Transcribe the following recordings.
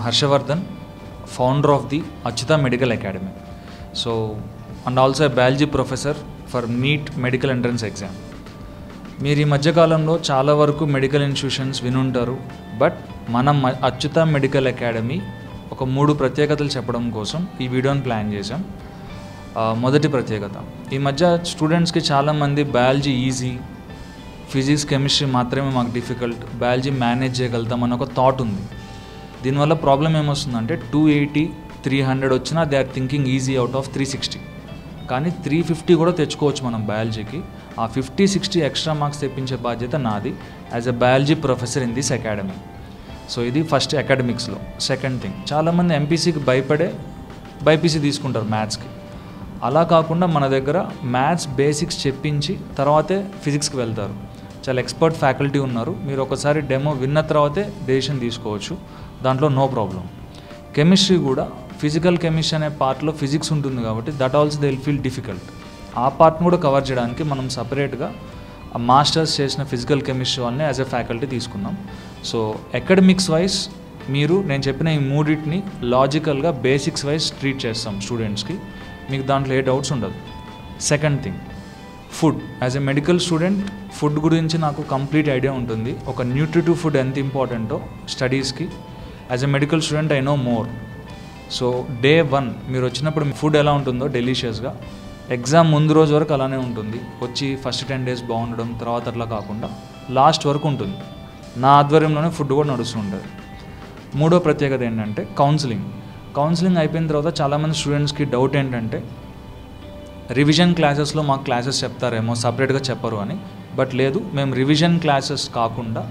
Harshavardhan, founder of the Achyuta Medical Academy. And also a biology professor for NEET medical entrance exam. మీరు ఈ మధ్యకాలంలో చాలా వరకు medical institutions వినుంటారు. But మనం అచ్యుత మెడికల్ అకాడమీ ఒక 3 ప్రత్యేకతలు చెప్పడం కోసం ఈ వీడియోని ప్లాన్ చేసాం. మొదటి ప్రత్యేకత, ఈ మధ్య స్టూడెంట్స్కి చాలామంది బయాలజీ ఈజీ, ఫిజిక్స్ కెమిస్ట్రీ మాత్రమే మాకు డిఫికల్ట్, బయాలజీ మేనేజ్ చేయగలుగుతాం అన్న ఒక థాట్ ఉంది. దీనివల్ల ప్రాబ్లం ఏమొస్తుందంటే 280, 300 వచ్చినా they are thinking easy out of 360. కానీ 350 కూడా తెచ్చుకోవచ్చు మనం బయాలజీకి. ఆ 50-60 ఎక్స్ట్రా మార్క్స్ తెప్పించే బాధ్యత నాది as a biology professor in this academy. So ఇది ఫస్ట్ అకాడమిక్స్లో. సెకండ్ థింగ్, చాలామంది ఎంపీసీకి భయపడే బైపీసీ తీసుకుంటారు మ్యాథ్స్కి. అలా కాకుండా మన దగ్గర మ్యాథ్స్ బేసిక్స్ చెప్పించి తర్వాతే ఫిజిక్స్కి వెళ్తారు. చాలా ఎక్స్పర్ట్ ఫ్యాకల్టీ ఉన్నారు. మీరు ఒకసారి డెమో విన్న తర్వాతే డెసిషన్ తీసుకోవచ్చు, దాంట్లో నో ప్రాబ్లం. కెమిస్ట్రీ కూడా ఫిజికల్ కెమిస్ట్రీ అనే పార్ట్లో ఫిజిక్స్ ఉంటుంది కాబట్టి that also they will feel difficult. ఆ పార్ట్ని కూడా కవర్ చేయడానికి మనం సపరేట్గా మాస్టర్స్ చేసిన ఫిజికల్ కెమిస్ట్రీ వాళ్ళని యాజ్ ఎ ఫ్యాకల్టీ తీసుకున్నాం. సో అకాడమిక్స్ వైజ్ మీరు నేను చెప్పిన ఈ మూడింటిని లాజికల్గా బేసిక్స్ వైజ్ ట్రీట్ చేస్తాం స్టూడెంట్స్కి. మీకు దాంట్లో ఏ డౌట్స్ ఉండదు. Second thing, food. As a medical student food గురించి నాకు కంప్లీట్ ఐడియా ఉంటుంది. ఒక న్యూట్రిటివ్ ఫుడ్ ఎంత ఇంపార్టెంటో స్టడీస్కి as a medical student I know more. So day 1 మీరు వచ్చినప్పుడు ఫుడ్ ఎలా ఉంటుందో డెలీషియస్గా, ఎగ్జామ్ ముందు రోజు వరకు అలానే ఉంటుంది. వచ్చి ఫస్ట్ 10 days బాగుండడం, తర్వాత అట్లా కాకుండా లాస్ట్ వరకు ఉంటుంది. నా ఆధ్వర్యంలోనే ఫుడ్ కూడా నడుస్తుంటుంది. మూడో ప్రత్యేకత ఏంటంటే కౌన్సిలింగ్ అయిపోయిన తర్వాత చాలామంది స్టూడెంట్స్కి డౌట్ ఏంటంటే రివిజన్ క్లాసెస్లో మాకు క్లాసెస్ చెప్తారేమో, సపరేట్గా చెప్పరు అని. బట్ లేదు, మేము రివిజన్ క్లాసెస్ కాకుండా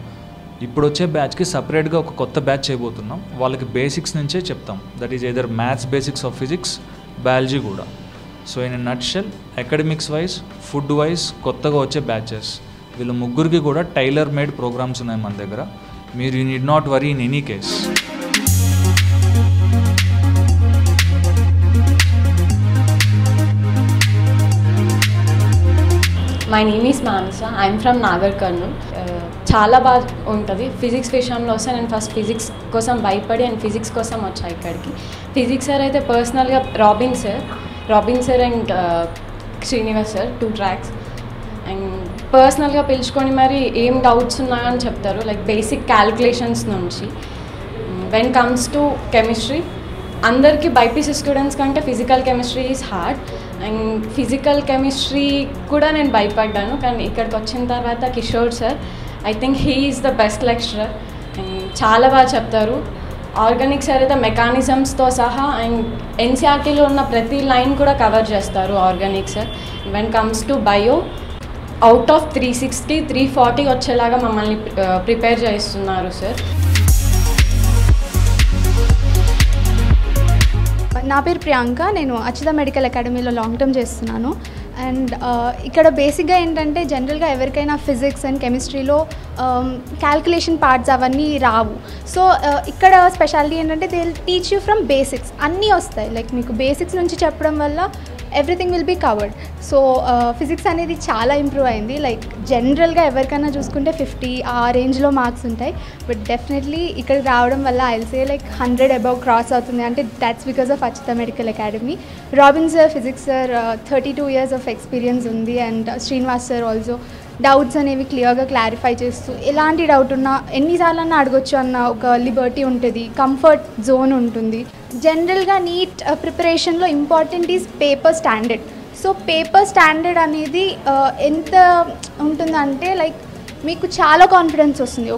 ఇప్పుడు వచ్చే బ్యాచ్కి సపరేట్గా ఒక కొత్త బ్యాచ్ చేయబోతున్నాం. వాళ్ళకి బేసిక్స్ నుంచే చెప్తాం. That is either maths basics of physics, biology కూడా. So in nutshell academics wise, food wise కొత్తగా వచ్చే బ్యాచెస్, వీళ్ళు ముగ్గురికి కూడా టైలర్ మేడ్ ప్రోగ్రామ్స్ ఉన్నాయి మన దగ్గర. మీరు you need not worry in any case. My name is Manasa. I'm from Nagar Kurnool. చాలా బాగా ఉంటుంది ఫిజిక్స్ విషయంలో వస్తే. నేను ఫస్ట్ ఫిజిక్స్ కోసం భయపడి అండ్ ఫిజిక్స్ కోసం వచ్చా ఇక్కడికి. ఫిజిక్స్ సార్ అయితే పర్సనల్గా robin sir and Srinivas sir 2 tracks and పర్సనల్గా పిలుచుకొని మరి ఏం డౌట్స్ ఉన్నాయని చెప్తారు, లైక్ బేసిక్ క్యాలిక్యులేషన్స్ నుంచి. వెన్ కమ్స్ టు కెమిస్ట్రీ, అందరికీ బైపీసీ స్టూడెంట్స్ కంటే physical chemistry is hard. And physical chemistry కూడా నేను భయపడ్డాను, కానీ ఇక్కడికి వచ్చిన తర్వాత Kishore sir, I think he is the best lecturer and చాలా బాగా చెప్తారు. ఆర్గానిక్స్ అయితే మెకానిజమ్స్తో సహా అండ్ ఎన్సీఆర్టీలో ఉన్న ప్రతి లైన్ కూడా కవర్ చేస్తారు Organics sir. When comes to bio, out of 360, 340 వచ్చేలాగా మమ్మల్ని ప్రిపేర్ చేస్తున్నారు సార్. నా పేరు ప్రియాంక. నేను అచ్యుత మెడికల్ అకాడమీలో లాంగ్ టర్మ్ చేస్తున్నాను. అండ్ ఇక్కడ బేసిక్గా ఏంటంటే జనరల్గా ఎవరికైనా ఫిజిక్స్ అండ్ కెమిస్ట్రీలో క్యాల్కులేషన్ పార్ట్స్ అవన్నీ రావు. సో ఇక్కడ స్పెషాలిటీ ఏంటంటే they will teach you from basics. అన్నీ వస్తాయి, లైక్ మీకు బేసిక్స్ నుంచి చెప్పడం వల్ల everything will be covered. So physics అనేది చాలా ఇంప్రూవ్ అయింది. లైక్ జనరల్గా ఎవరికైనా చూసుకుంటే 50 ఆ రేంజ్లో మార్క్స్ ఉంటాయి. బట్ డెఫినెట్లీ ఇక్కడికి రావడం వల్ల I will say like 100 above cross అవుతుంది. అంటే that's because of Achyuta medical academy. Robin sir, physics sir 32 years of experience ఉంది. And Srinivas sir also doubts అనేవి క్లియర్గా క్లారిఫై చేస్తూ, ఎలాంటి డౌట్ ఉన్నా ఎన్నిసార్లు అన్నా అడగొచ్చు అన్న ఒక లిబర్టీ ఉంటుంది, కంఫర్ట్ జోన్ ఉంటుంది. జనరల్గా నీట్ ప్రిపరేషన్లో important is paper standard. So paper standard అనేది ఎంత ఉంటుందంటే లైక్ మీకు చాలా కాన్ఫిడెన్స్ వస్తుంది.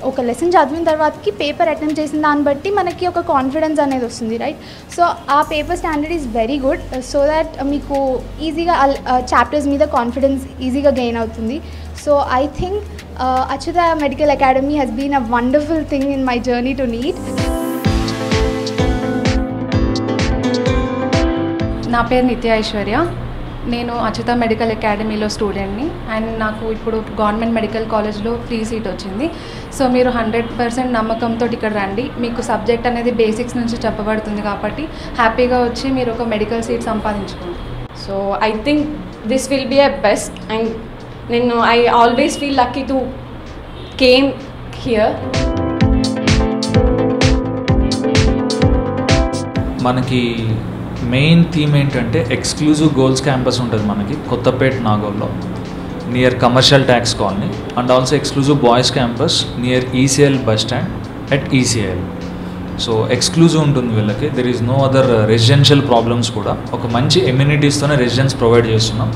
ఒక లెసన్ చదివిన తర్వాతకి పేపర్ అటెంప్ట్ చేసిన దాన్ని బట్టి మనకి ఒక కాన్ఫిడెన్స్ అనేది వస్తుంది, రైట్? సో ఆ paper standard is very good, so that మీకు ఈజీగా చాప్టర్స్ మీద కాన్ఫిడెన్స్ ఈజీగా గెయిన్ అవుతుంది. So I think Achyuta medical academy has been a wonderful thing in my journey to NEET. నా పేరు నిత్య ఐశ్వర్య. నేను అచ్యుత మెడికల్ అకాడమీలో స్టూడెంట్ని అండ్ నాకు ఇప్పుడు గవర్నమెంట్ మెడికల్ కాలేజ్లో ఫ్రీ సీట్ వచ్చింది. సో మీరు 100% నమ్మకంతో ఇక్కడ రండి. మీకు సబ్జెక్ట్ అనేది బేసిక్స్ నుంచి చెప్పబడుతుంది కాబట్టి హ్యాపీగా వచ్చి మీరు ఒక మెడికల్ సీట్ సంపాదించుకోండి. So I think this will be a best and నేను I always feel lucky to came here. మనకి మెయిన్ థీమ్ ఏంటంటే ఎక్స్క్లూజివ్ గోల్స్ క్యాంపస్ ఉంటుంది మనకి కొత్తపేట నాగోల్లో near commercial tax colony, and also exclusive boys campus near ECL bus stand at ECL. So exclusive ఉంటుంది వీళ్ళకి. There is no other residential problems కూడా. ఒక మంచి ఎమ్యూనిటీస్తోనే రెసిడెన్స్ ప్రొవైడ్ చేస్తున్నాం.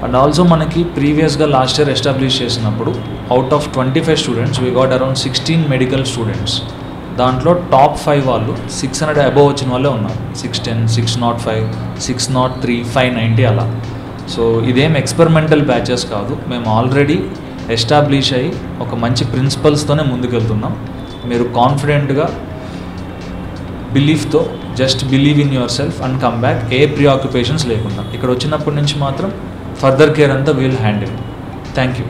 అండ్ ఆల్సో మనకి ప్రీవియస్గా లాస్ట్ ఇయర్ ఎస్టాబ్లిష్ చేసినప్పుడు out of 25 students we got around 16 medical students. దాంట్లో టాప్ 5 వాళ్ళు 600 అబోవ్ వచ్చిన వాళ్ళే ఉన్నారు. 610, 605, 603, 590 అలా. సో ఇదేం ఎక్స్పెరిమెంటల్ బ్యాచెస్ కాదు, మేము ఆల్రెడీ ఎస్టాబ్లిష్ అయ్యి ఒక మంచి ప్రిన్సిపల్స్తోనే ముందుకెళ్తున్నాం. మీరు కాన్ఫిడెంట్గా బిలీఫ్తో just believe in yourself and come back, ఏ ప్రీఆక్యుపేషన్స్ లేకుండా. ఇక్కడ వచ్చినప్పటి నుంచి మాత్రం ఫర్దర్ కేర్ అంతా వీల్ హ్యాండిల్. Thank you.